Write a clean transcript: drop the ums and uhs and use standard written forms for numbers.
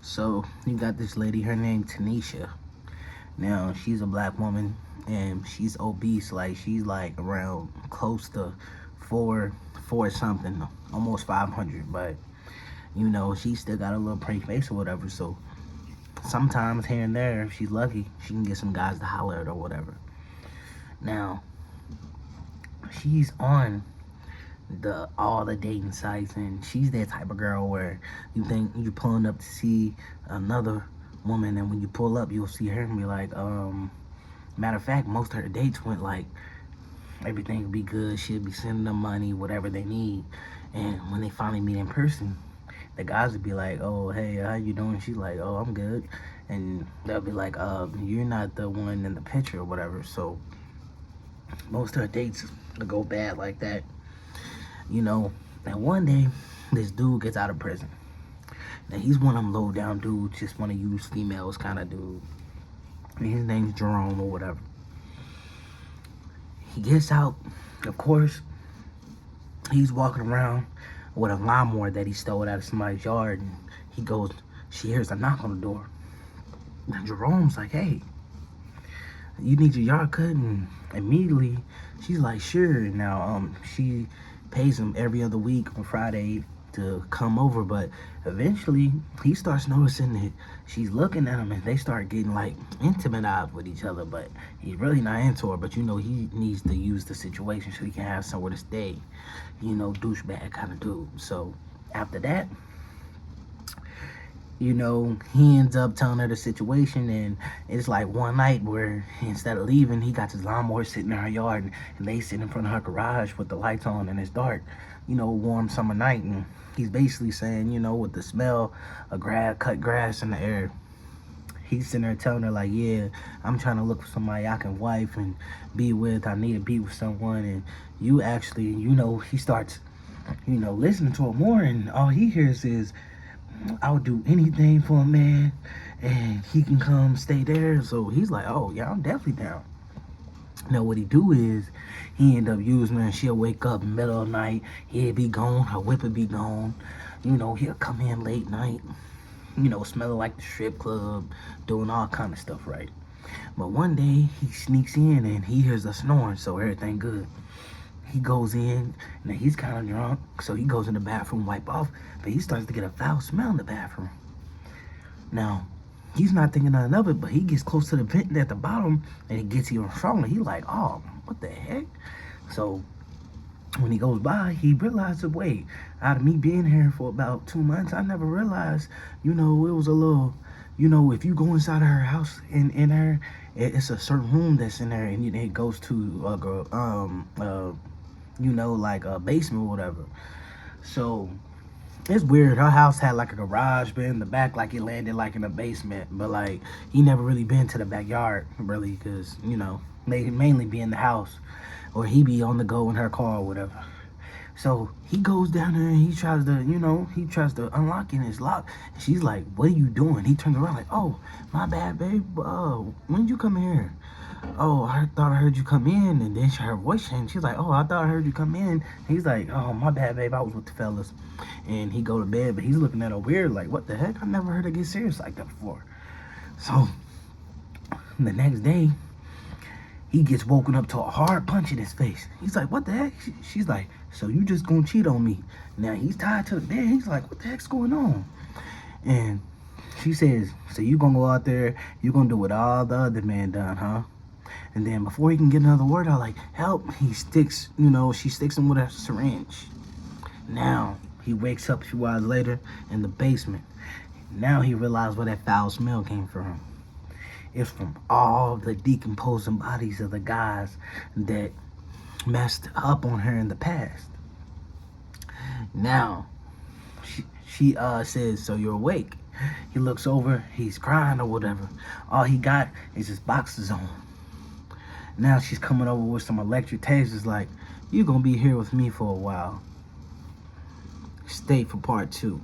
So you got this lady, her name Tanisha. Now she's a black woman and she's obese, like she's like around close to four something, almost 500. But she still got a little pretty face or whatever. So sometimes here and there, if she's lucky, she can get some guys to holler at her or whatever. Now she's on the all the dating sites, and she's that type of girl where you think you're pulling up to see another woman, and when you pull up you'll see her and be like, matter of fact, most of her dates went like everything will be good, she'll be sending them money, whatever they need, and when they finally meet in person, the guys would be like, oh hey, how you doing? She's like, oh, I'm good. And they'll be like, you're not the one in the picture or whatever. So most of her dates will go bad like that. And one day, this dude gets out of prison. Now, he's one of them low down dudes, just want to use females kind of dude. And his name's Jerome or whatever. He gets out, of course, he's walking around with a lawnmower that he stole out of somebody's yard. And she hears a knock on the door. And Jerome's like, hey, you need your yard cut? And immediately, she's like, sure. Now, she pays him every other week on Friday to come over, but eventually he starts noticing that she's looking at him and they start getting like intimate with each other, but he's really not into her. But he needs to use the situation so he can have somewhere to stay, douchebag kind of dude. So after that, he ends up telling her the situation, and it's like one night where instead of leaving, he got his lawnmower sitting in her yard, and they sit in front of her garage with the lights on, and it's dark, warm summer night, and he's basically saying, with the smell of cut grass in the air, he's sitting there telling her like, yeah, I'm trying to look for somebody I can wife and be with. I need to be with someone. And you actually, he starts, listening to her more, and all he hears is, I would do anything for a man, and he can come stay there. So he's like, oh yeah, I'm definitely down. Now what he do is he end up using her, and she'll wake up in the middle of the night, he'll be gone, her whip will be gone. He'll come in late night, smelling like the strip club, doing all kind of stuff, right? But one day he sneaks in and he hears a snoring, so everything good. He goes in, and he's kind of drunk, so he goes in the bathroom, wipe off, but he starts to get a foul smell in the bathroom. Now, he's not thinking nothing of it, but he gets close to the vent at the bottom, and it gets even stronger. He's like, oh, what the heck? So, when he goes by, he realizes, wait, out of me being here for about 2 months, I never realized, it was a little, if you go inside of her house, in her, it's a certain room that's in there, and it goes to, like a basement or whatever. So it's weird. Her house had like a garage, but in the back, like it landed like in a basement. But like he never really been to the backyard, really, because they mainly be in the house, or he be on the go in her car or whatever. So he goes down there and he tries to unlock it, and it's locked. And she's like, what are you doing? He turns around like, oh, my bad, babe. When did you come here? Oh, I thought I heard you come in. And then her voice changed. She's like, oh, I thought I heard you come in. He's like, oh, my bad, babe, I was with the fellas. And he go to bed, but he's looking at her weird, like, what the heck? I never heard her get serious like that before. So the next day, he gets woken up to a hard punch in his face. He's like, what the heck? She's like, so you just gonna cheat on me? Now he's tied to the bed. He's like, what the heck's going on? And she says, so you gonna go out there, you gonna do what all the other men done, huh? And then before he can get another word out, like, help, she sticks him with a syringe. Now he wakes up a few hours later in the basement. Now he realized where that foul smell came from. It's from all the decomposing bodies of the guys that messed up on her in the past. Now, she says, so you're awake? He looks over, he's crying or whatever. All he got is his boxers on. Now she's coming over with some electric tasers like, you're gonna be here with me for a while. Stay for part 2.